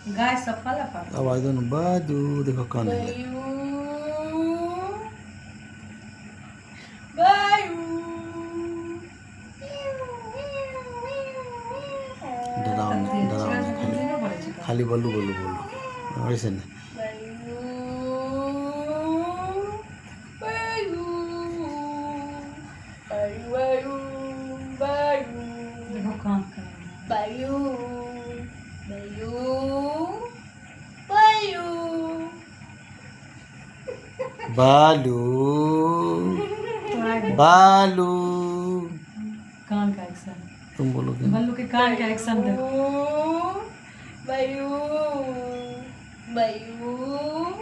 गाय सब पाला पाला आवाज दो ना बाजू देखो कान है डरावने डरावने खाली बोलू बोलू बोलू ऐसे नहीं देखो कान का बालू बालू कान का एक्शन तुम बोलोगे बल्लू के कान का एक्शन देखो Bayu, Bayu,